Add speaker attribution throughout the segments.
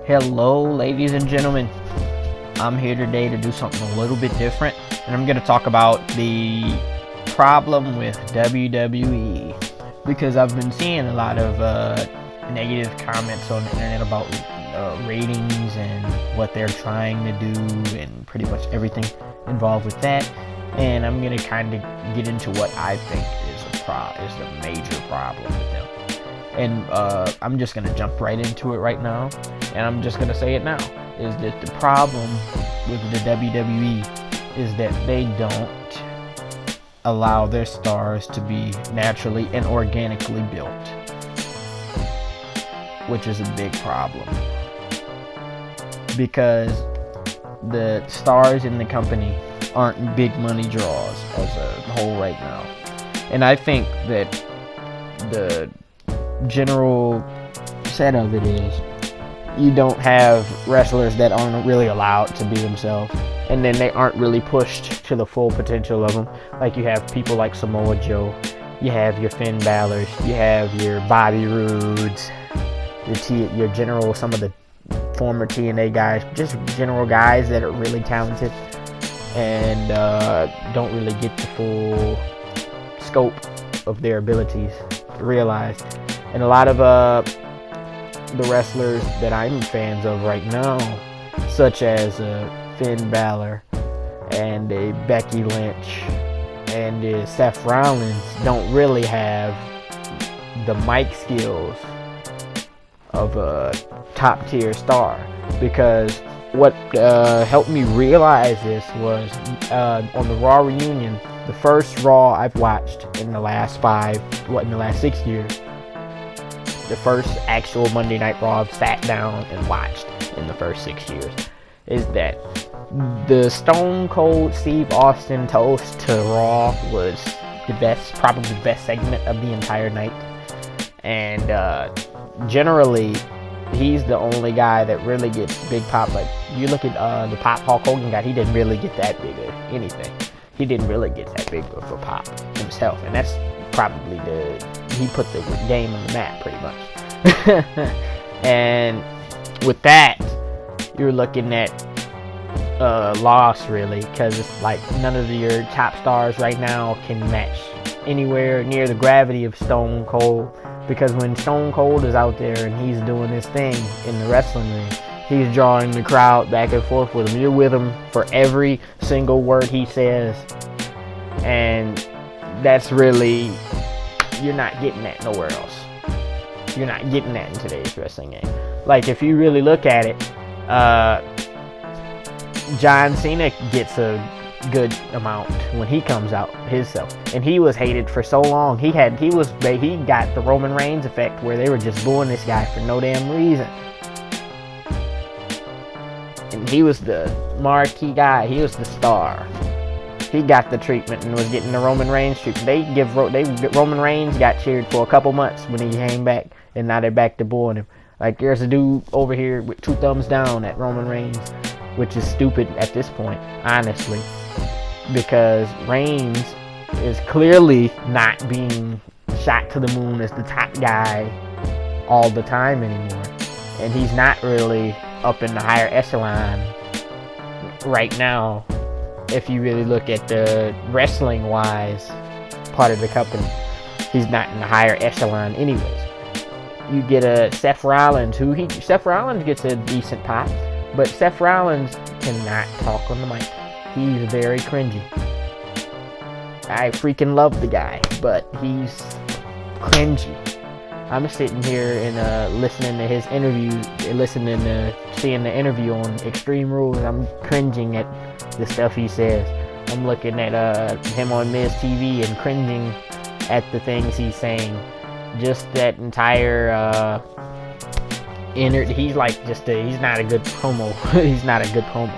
Speaker 1: Hello, ladies and gentlemen. I'm here today to do something a little bit different, and I'm going to talk about the problem with WWE, because I've been seeing a lot of negative comments on the internet about ratings and what they're trying to do and pretty much everything involved with that. And I'm going to kind of get into what I think is the major problem with them. And I'm just going to jump right into it right now, and I'm just going to say it now, is that the problem with the WWE is that they don't allow their stars to be naturally and organically built, which is a big problem, because the stars in the company aren't big money draws as a whole right now. And I think that the general set of it is you don't have wrestlers that aren't really allowed to be themselves, and then they aren't really pushed to the full potential of them. Like, you have people like Samoa Joe, you have your Finn Balor's, you have your Bobby Roodes, your general, some of the former TNA guys, just general guys that are really talented and don't really get the full scope of their abilities realized. And a lot of the wrestlers that I'm fans of right now, such as Finn Balor and Becky Lynch and Seth Rollins, don't really have the mic skills of a top tier star. Because what helped me realize this was on the Raw reunion, the first Raw I've watched in the last 6 years. The first actual Monday Night Raw I've sat down and watched in the first 6 years is that the Stone Cold Steve Austin toast to Raw was probably the best segment of the entire night. And generally, he's the only guy that really gets big pop. Like, you look at the pop Hulk Hogan got, he didn't really get that big of anything. He didn't really get that big of a pop himself, and that's probably he put the game on the map pretty much. And with that, you're looking at loss, really, because it's like none of your top stars right now can match anywhere near the gravity of Stone Cold. Because when Stone Cold is out there and he's doing his thing in the wrestling ring, he's drawing the crowd back and forth with him. You're with him for every single word he says. And that's really, you're not getting that nowhere else. You're not getting that in today's wrestling game. Like, if you really look at it, John Cena gets a good amount when he comes out himself, and he was hated for so long. He got the Roman Reigns effect, where they were just booing this guy for no damn reason. And he was the marquee guy. He was the star. He got the treatment and was getting the Roman Reigns treatment. Roman Reigns got cheered for a couple months when he came back, and now they're back to booing him. Like, there's a dude over here with 2 thumbs down at Roman Reigns, which is stupid at this point, honestly, because Reigns is clearly not being shot to the moon as the top guy all the time anymore, and he's not really up in the higher echelon right now. If you really look at the wrestling-wise part of the company, he's not in the higher echelon anyways. You get a Seth Rollins, Seth Rollins gets a decent pop, but Seth Rollins cannot talk on the mic. He's very cringy. I freaking love the guy, but he's cringy. I'm sitting here and listening to his interview, seeing the interview on Extreme Rules. I'm cringing at the stuff he says. I'm looking at him on Miz TV and cringing at the things he's saying. Just that entire he's not a good promo. He's not a good promo.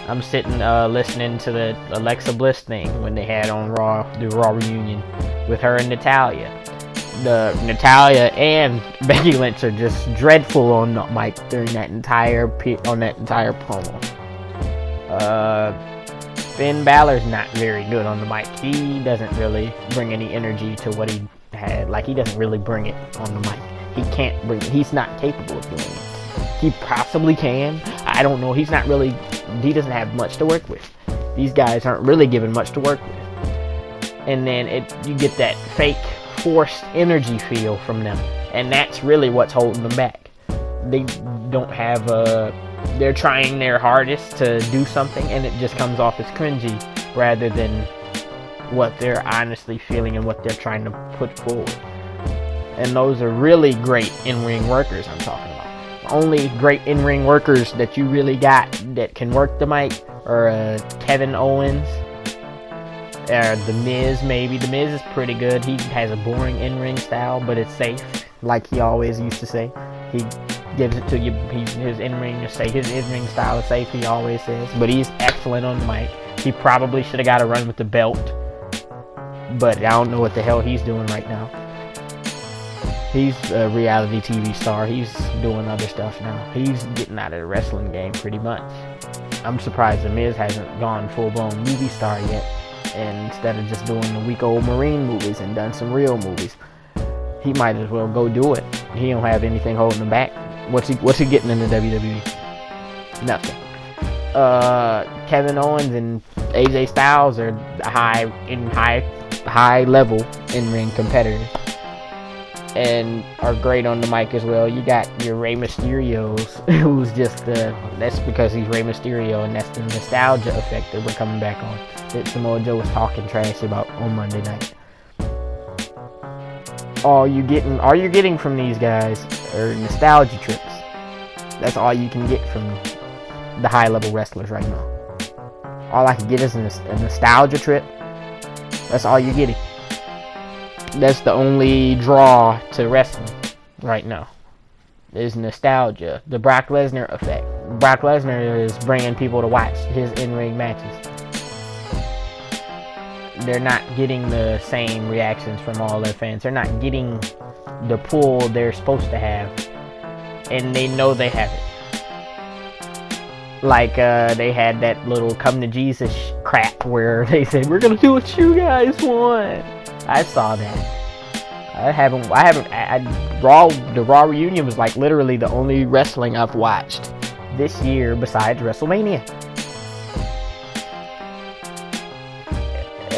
Speaker 1: I'm sitting listening to the Alexa Bliss thing when they had on the Raw reunion with her and Natalya. Natalya and Becky Lynch are just dreadful on the mic during that entire promo. Finn Balor's not very good on the mic. He doesn't really bring any energy to what he had. Like, he doesn't really bring it on the mic. He's not capable of doing it. He possibly can. I don't know. He doesn't have much to work with. These guys aren't really given much to work with. And then you get that fake forced energy feel from them. And that's really what's holding them back. They don't have they're trying their hardest to do something, and it just comes off as cringy rather than what they're honestly feeling and what they're trying to put forward. And those are really great in-ring workers I'm talking about. The only great in-ring workers that you really got that can work the mic are Kevin Owens, The Miz maybe. The Miz is pretty good. He has a boring in-ring style, but it's safe, like he always used to say. He gives it to you. His in-ring style is safe, he always says. But he's excellent on the mic. He probably should have got a run with the belt, but I don't know what the hell he's doing right now. He's a reality TV star. He's doing other stuff now. He's getting out of the wrestling game pretty much. I'm surprised The Miz hasn't gone full-blown movie star yet, and instead of just doing the week-old Marine movies and done some real movies. He might as well go do it. He don't have anything holding him back. What's he getting in the WWE? Nothing. Kevin Owens and AJ Styles are high level in-ring competitors, and are great on the mic as well. You got your Rey Mysterios, who's just that's because he's Rey Mysterio, and that's the nostalgia effect that we're coming back on, that Samoa Joe was talking trash about on Monday night. All you're getting from these guys are nostalgia trips. That's all you can get from the high level wrestlers right now. All I can get is a nostalgia trip. That's all you're getting. That's the only draw to wrestling right now, is nostalgia. The Brock Lesnar effect. Brock Lesnar is bringing people to watch his in-ring matches. They're not getting the same reactions from all their fans. They're not getting the pull they're supposed to have, and they know they have it. Like they had that little come to Jesus crap where they said, we're gonna do what you guys want. I saw that. The Raw reunion was like literally the only wrestling I've watched this year besides WrestleMania.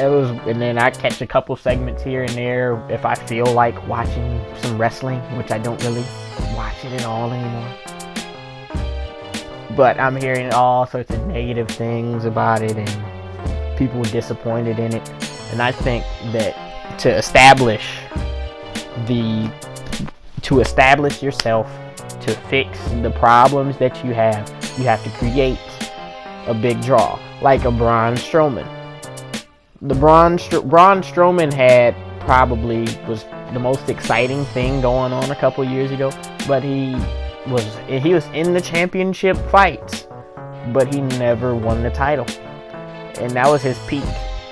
Speaker 1: And then I catch a couple segments here and there if I feel like watching some wrestling, which I don't really watch it at all anymore. But I'm hearing all sorts of negative things about it and people disappointed in it. And I think that to establish yourself, to fix the problems that you have to create a big draw, like a Braun Strowman. The Braun Strowman was the most exciting thing going on a couple years ago, but he was in the championship fights, but he never won the title, and that was his peak.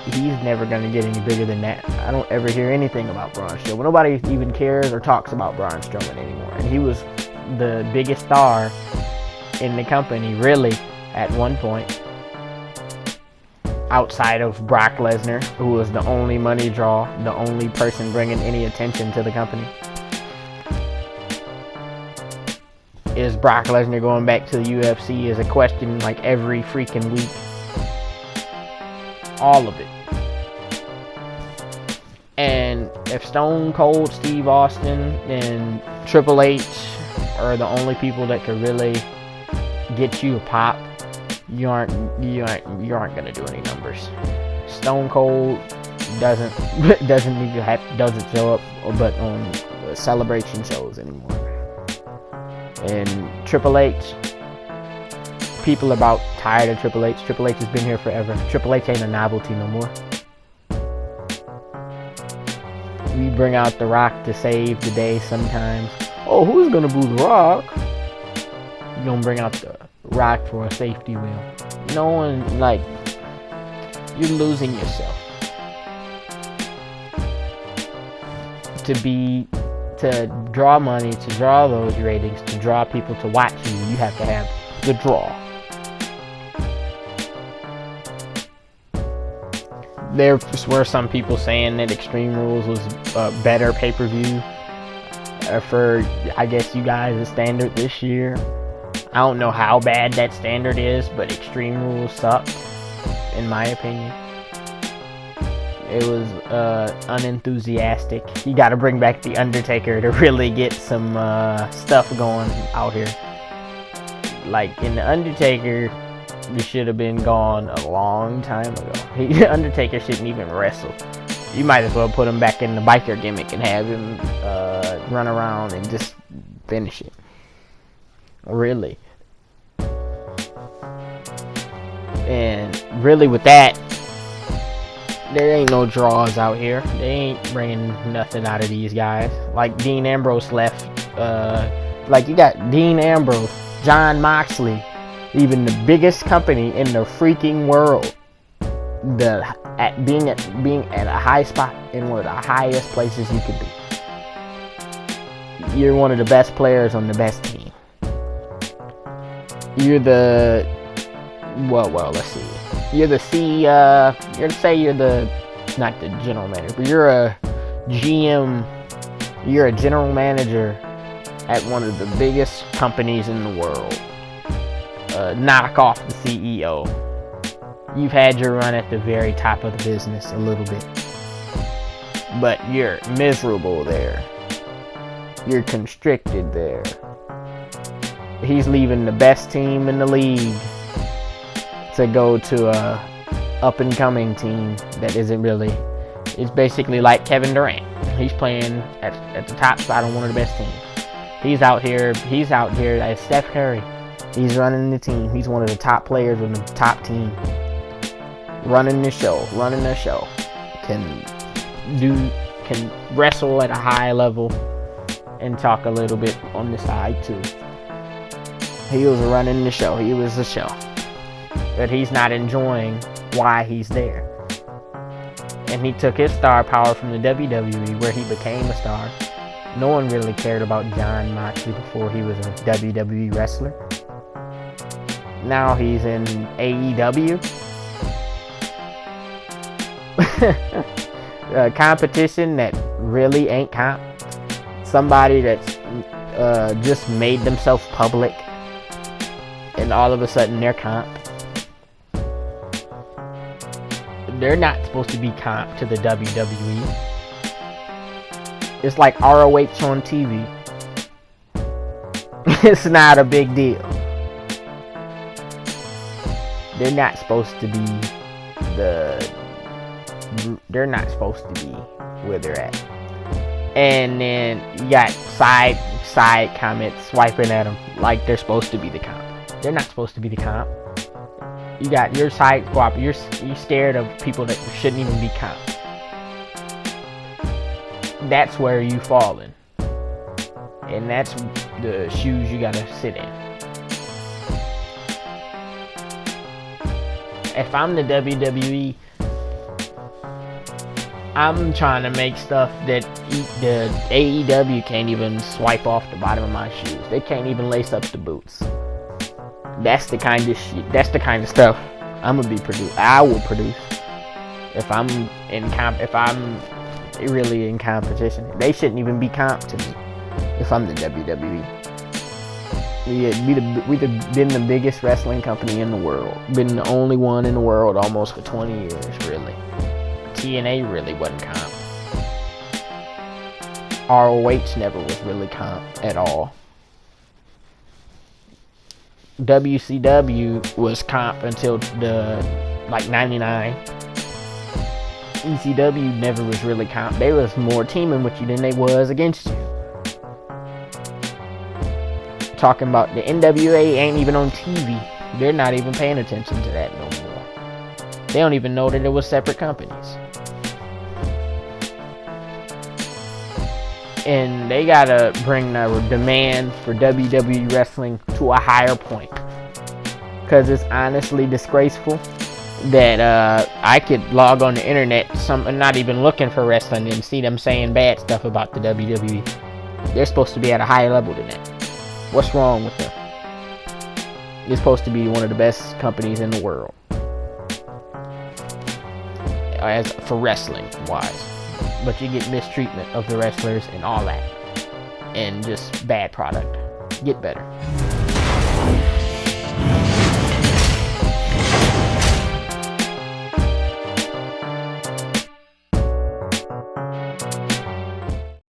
Speaker 1: He's never going to get any bigger than that. I don't ever hear anything about Braun Strowman. Nobody even cares or talks about Braun Strowman anymore, and he was the biggest star in the company, really, at one point. Outside of Brock Lesnar, who was the only money draw, the only person bringing any attention to the company. Is Brock Lesnar going back to the UFC is a question like every freaking week. All of it. And if Stone Cold Steve Austin and Triple H are the only people that could really get you a pop, you aren't gonna do any numbers. Stone Cold doesn't show up but on celebration shows anymore. And Triple H, people are about tired of Triple H. Triple H has been here forever. Triple H ain't a novelty no more. We bring out The Rock to save the day sometimes. Oh, who's gonna boo The Rock? You're gonna bring out The Rock for a safety wheel. No one, you're losing yourself. To draw money, to draw those ratings, to draw people to watch you have to have the draw. There were some people saying that Extreme Rules was a better pay-per-view for, I guess, you guys' standard this year. I don't know how bad that standard is, but Extreme Rules sucked, in my opinion. It was unenthusiastic. You got to bring back the Undertaker to really get some stuff going out here. Like in the Undertaker, we should have been gone a long time ago. Undertaker shouldn't even wrestle. You might as well put him back in the biker gimmick and have him run around and just finish it. Really. And really with that, there ain't no draws out here. They ain't bringing nothing out of these guys. Like Dean Ambrose left. Like you got Dean Ambrose, John Moxley, even the biggest company in the freaking world. Being at a high spot in one of the highest places you could be. You're one of the best players on the best team. You're the let's see. You're the not the general manager, but you're a GM. You're a general manager at one of the biggest companies in the world. Knock off the CEO. You've had your run at the very top of the business a little bit, but you're miserable there. You're constricted there. He's leaving the best team in the league to go to a up-and-coming team that isn't really. It's basically like Kevin Durant. He's playing at the top spot on one of the best teams. He's out here as Steph Curry. He's running the team. He's one of the top players on the top team. Running the show. Can wrestle at a high level and talk a little bit on the side too. He was running the show. He was the show. But he's not enjoying why he's there. And he took his star power from the WWE where he became a star. No one really cared about John Moxley before he was a WWE wrestler. Now he's in AEW. Competition that really ain't comp. Somebody that's just made themselves public and all of a sudden they're comp. They're not supposed to be comp to the WWE. It's like ROH on TV. It's not a big deal. They're not supposed to be they're not supposed to be where they're at. And then you got side comments swiping at them like they're supposed to be the comp. They're not supposed to be the comp. You got your side swap. You're scared of people that shouldn't even be comp. That's where you fall in. And that's the shoes you gotta sit in. If I'm the WWE, I'm trying to make stuff that the AEW can't even swipe off the bottom of my shoes. They can't even lace up the boots. That's the kind of shit. That's the kind of stuff I'm gonna be produce. I will produce if I'm really in competition. They shouldn't even be comp to me if I'm the WWE. We've been the biggest wrestling company in the world. Been the only one in the world almost for 20 years, really. TNA really wasn't comp. ROH never was really comp at all. WCW was comp until the 99. ECW never was really comp. They was more teaming with you than they was against you. Talking about the NWA ain't even on TV. They're not even paying attention to that no more. They don't even know that it was separate companies. And they gotta bring the demand for WWE wrestling to a higher point. Because it's honestly disgraceful that I could log on the internet, not even looking for wrestling, and see them saying bad stuff about the WWE. They're supposed to be at a higher level than that. What's wrong with them? You're supposed to be one of the best companies in the world. As for wrestling wise. But you get mistreatment of the wrestlers and all that. And just bad product. Get better.